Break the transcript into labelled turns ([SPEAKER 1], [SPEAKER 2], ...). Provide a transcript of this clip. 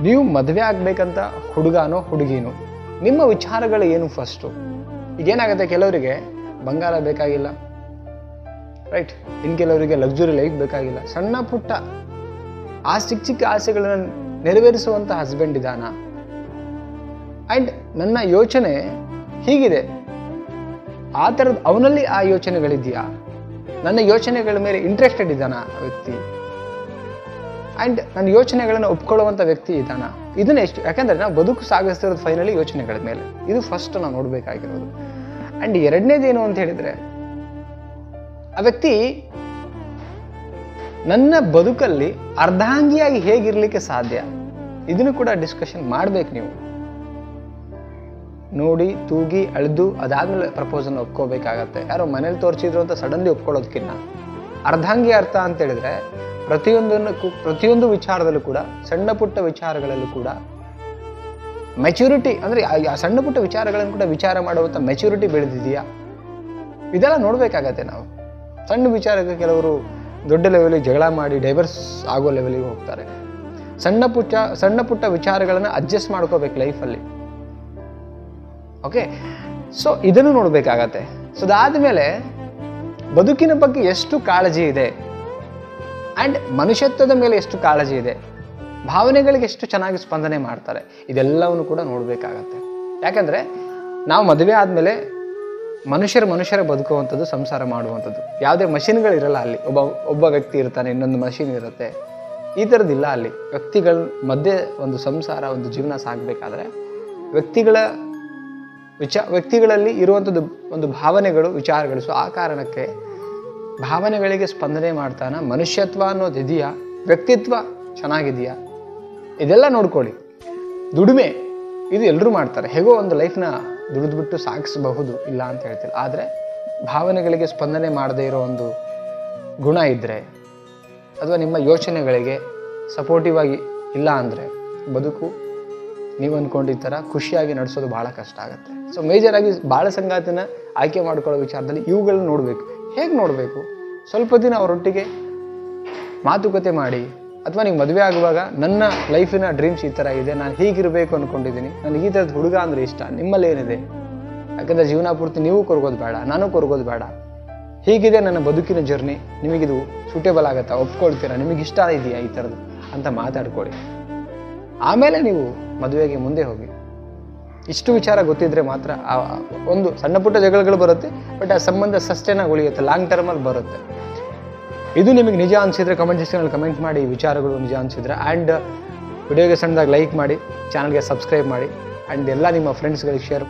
[SPEAKER 1] ನೀವು ಮದುವೆ ಆಗಬೇಕಂತ ಹುಡುಗನೋ ಹುಡುಗಿನೋ ನಿಮ್ಮ ವಿಚಾರಗಳು ಏನು ಫಸ್ಟು? ಈಗೇನಾಗುತ್ತೆ, ಕೆಲವರಿಗೆ ಬಂಗಾರ ಬೇಕಾಗಿಲ್ಲ, ರೈಟ್, ಇನ್ನು ಕೆಲವರಿಗೆ ಲಕ್ಸುರಿ ಲೈಫ್ ಬೇಕಾಗಿಲ್ಲ, ಸಣ್ಣ ಪುಟ್ಟ ಚಿಕ್ಕ ಚಿಕ್ಕ ಆಸೆಗಳನ್ನು ನೆರವೇರಿಸುವಂಥ ಹಸ್ಬೆಂಡ್ ಇದ್ದಾನ. ಆ್ಯಂಡ್ ನನ್ನ ಯೋಚನೆ ಹೀಗಿದೆ, ಆ ಥರದ್ದು ಅವನಲ್ಲಿ ಆ ಯೋಚನೆಗಳಿದೆಯಾ? ನನ್ನ ಯೋಚನೆಗಳ ಮೇಲೆ ಇಂಟ್ರೆಸ್ಟೆಡ್ ಇದ್ದಾನ ಆ ವ್ಯಕ್ತಿ? ಆ್ಯಂಡ್ ನನ್ನ ಯೋಚನೆಗಳನ್ನು ಒಪ್ಕೊಳ್ಳುವಂಥ ವ್ಯಕ್ತಿ ಇದ್ದಾನ? ಇದನ್ನ ಎಷ್ಟು, ಯಾಕಂದರೆ ನಾವು ಬದುಕು ಸಾಗಿಸ್ತಿರೋದು ಫೈನಲಿ ಯೋಚನೆಗಳ ಮೇಲೆ. ಇದು ಫಸ್ಟ್ ನಾವು ನೋಡಬೇಕಾಗಿರೋದು. ಆ್ಯಂಡ್ ಎರಡನೇದೇನು ಅಂತ ಹೇಳಿದರೆ, ಆ ವ್ಯಕ್ತಿ ನನ್ನ ಬದುಕಲ್ಲಿ ಅರ್ಧಾಂಗಿಯಾಗಿ ಹೇಗಿರಲಿಕ್ಕೆ ಸಾಧ್ಯ, ಇದನ್ನು ಕೂಡ ಡಿಸ್ಕಷನ್ ಮಾಡಬೇಕು. ನೀವು ನೋಡಿ ತೂಗಿ ಅಳೆದು ಅದಾದ್ಮೇಲೆ ಪ್ರಪೋಸಲ್ನ ಒಪ್ಕೋಬೇಕಾಗತ್ತೆ. ಯಾರೋ ಮನೇಲಿ ತೋರಿಸಿದ್ರು ಅಂತ ಸಡನ್ಲಿ ಒಪ್ಕೊಳ್ಳೋದಕ್ಕಿಂತ ಅರ್ಧಾಂಗಿ ಅರ್ಥ ಅಂತ ಹೇಳಿದ್ರೆ ಪ್ರತಿಯೊಂದು ವಿಚಾರದಲ್ಲೂ ಕೂಡ, ಸಣ್ಣ ಪುಟ್ಟ ವಿಚಾರಗಳಲ್ಲೂ ಕೂಡ ಮೆಚುರಿಟಿ, ಅಂದರೆ ಆ ಸಣ್ಣ ಪುಟ್ಟ ವಿಚಾರಗಳನ್ನು ಕೂಡ ವಿಚಾರ ಮಾಡುವಂಥ ಮೆಚುರಿಟಿ ಬೆಳೆದಿದೆಯಾ, ಇದೆಲ್ಲ ನೋಡಬೇಕಾಗತ್ತೆ ನಾವು. ಸಣ್ಣ ವಿಚಾರಕ್ಕೆ ಕೆಲವರು ದೊಡ್ಡ ಲೆವೆಲಿಗೆ ಜಗಳ ಮಾಡಿ ಡೈವರ್ಸ್ ಆಗೋ ಲೆವೆಲಿಗೆ ಹೋಗ್ತಾರೆ. ಸಣ್ಣ ಪುಟ್ಟ ವಿಚಾರಗಳನ್ನು ಅಡ್ಜಸ್ಟ್ ಮಾಡ್ಕೋಬೇಕು ಲೈಫಲ್ಲಿ. ಓಕೆ, ಸೊ ಇದನ್ನು ನೋಡಬೇಕಾಗತ್ತೆ. ಸೊ ಅದಾದಮೇಲೆ ಬದುಕಿನ ಬಗ್ಗೆ ಎಷ್ಟು ಕಾಳಜಿ ಇದೆ, ಆ್ಯಂಡ್ ಮನುಷ್ಯತ್ವದ ಮೇಲೆ ಎಷ್ಟು ಕಾಳಜಿ ಇದೆ, ಭಾವನೆಗಳಿಗೆ ಎಷ್ಟು ಚೆನ್ನಾಗಿ ಸ್ಪಂದನೆ ಮಾಡ್ತಾರೆ, ಇದೆಲ್ಲವನ್ನು ಕೂಡ ನೋಡಬೇಕಾಗತ್ತೆ. ಯಾಕಂದರೆ ನಾವು ಮದುವೆ ಆದಮೇಲೆ ಮನುಷ್ಯರ ಬದುಕುವಂಥದ್ದು, ಸಂಸಾರ ಮಾಡುವಂಥದ್ದು. ಯಾವುದೇ ಮಷಿನ್ಗಳಿರಲ್ಲ ಅಲ್ಲಿ. ಒಬ್ಬ ವ್ಯಕ್ತಿ ಇರ್ತಾನೆ, ಇನ್ನೊಂದು ಮಷಿನ್ ಇರುತ್ತೆ, ಈ ಥರದ್ದಿಲ್ಲ ಅಲ್ಲಿ. ವ್ಯಕ್ತಿಗಳ ಮಧ್ಯೆ ಒಂದು ಸಂಸಾರ, ಒಂದು ಜೀವನ ಸಾಗಬೇಕಾದ್ರೆ ವ್ಯಕ್ತಿಗಳಲ್ಲಿ ಇರುವಂಥದ್ದು ಒಂದು ಭಾವನೆಗಳು, ವಿಚಾರಗಳು. ಸೊ ಆ ಕಾರಣಕ್ಕೆ ಭಾವನೆಗಳಿಗೆ ಸ್ಪಂದನೆ ಮಾಡ್ತಾನ, ಮನುಷ್ಯತ್ವ ಅನ್ನೋದು ಇದೆಯಾ, ವ್ಯಕ್ತಿತ್ವ ಚೆನ್ನಾಗಿದೆಯಾ, ಇದೆಲ್ಲ ನೋಡ್ಕೊಳ್ಳಿ. ದುಡಿಮೆ ಇದು ಎಲ್ಲರೂ ಮಾಡ್ತಾರೆ, ಹೇಗೋ ಒಂದು ಲೈಫ್ನ ದುಡಿದ್ಬಿಟ್ಟು ಸಾಗಿಸಬಹುದು, ಇಲ್ಲ ಅಂತ ಹೇಳ್ತಿಲ್ಲ. ಆದರೆ ಭಾವನೆಗಳಿಗೆ ಸ್ಪಂದನೆ ಮಾಡದೇ ಇರೋ ಒಂದು ಗುಣ ಇದ್ದರೆ, ಅಥವಾ ನಿಮ್ಮ ಯೋಚನೆಗಳಿಗೆ ಸಪೋರ್ಟಿವ್ ಆಗಿ ಇಲ್ಲ ಅಂದರೆ, ಬದುಕು ನೀವು ಅಂದ್ಕೊಂಡಿದ್ದ ಥರ ಖುಷಿಯಾಗಿ ನಡೆಸೋದು ಭಾಳ ಕಷ್ಟ ಆಗುತ್ತೆ. ಸೊ ಮೇಜರಾಗಿ ಬಾಳ ಸಂಗಾತಿನ ಆಯ್ಕೆ ಮಾಡ್ಕೊಳ್ಳೋ ವಿಚಾರದಲ್ಲಿ ಇವುಗಳನ್ನ ನೋಡಬೇಕು. ಹೇಗೆ ನೋಡಬೇಕು? ಸ್ವಲ್ಪ ದಿನ ಅವರೊಟ್ಟಿಗೆ ಮಾತುಕತೆ ಮಾಡಿ, ಅಥವಾ ನೀವು ಮದುವೆ ಆಗುವಾಗ ನನ್ನ ಲೈಫಿನ ಡ್ರೀಮ್ಸ್ ಈ ಥರ ಇದೆ, ನಾನು ಹೀಗಿರಬೇಕು ಅಂದ್ಕೊಂಡಿದ್ದೀನಿ, ನನಗೆ ಈ ಥರದ ಹುಡುಗ ಅಂದರೆ ಇಷ್ಟ, ನಿಮ್ಮಲ್ಲಿ ಏನಿದೆ? ಯಾಕಂದರೆ ಜೀವನ ಪೂರ್ತಿ ನೀವು ಕೊರಗೋದು ಬೇಡ, ನಾನು ಕೊರಗೋದು ಬೇಡ, ಹೀಗಿದೆ ನನ್ನ ಬದುಕಿನ ಜರ್ನಿ, ನಿಮಗಿದು ಸೂಟೇಬಲ್ ಆಗುತ್ತಾ, ಒಪ್ಕೊಳ್ತೀರಾ, ನಿಮಗಿಷ್ಟ ಇದೆಯಾ ಈ ಥರದ್ದು ಅಂತ ಮಾತಾಡ್ಕೊಳ್ಳಿ. ಆಮೇಲೆ ನೀವು ಮದುವೆಗೆ ಮುಂದೆ ಹೋಗಿ. ಇಷ್ಟು ವಿಚಾರ ಗೊತ್ತಿದ್ರೆ ಮಾತ್ರ ಒಂದು ಸಣ್ಣ ಪುಟ್ಟ ಜಗಳಗಳು ಬರುತ್ತೆ, ಬಟ್ ಆ ಸಂಬಂಧ ಸಸ್ಟೇನಾಗಿ ಉಳಿಯುತ್ತೆ, ಲಾಂಗ್ ಟರ್ಮಲ್ಲಿ ಬರುತ್ತೆ. ಇದು ನಿಮಗೆ ನಿಜ ಅನಿಸಿದ್ರೆ ಕಮೆಂಟ್ ಸೆಕ್ಷನಲ್ಲಿ ಕಮೆಂಟ್ ಮಾಡಿ, ವಿಚಾರಗಳು ನಿಜ ಅನಿಸಿದ್ರೆ. ಆ್ಯಂಡ್ ವಿಡಿಯೋಗೆ ಸಣ್ಣದಾಗಿ ಲೈಕ್ ಮಾಡಿ, ಚಾನಲ್ಗೆ ಸಬ್ಸ್ಕ್ರೈಬ್ ಮಾಡಿ, ಆ್ಯಂಡ್ ಎಲ್ಲ ನಿಮ್ಮ ಫ್ರೆಂಡ್ಸ್ಗಳಿಗೆ ಶೇರ್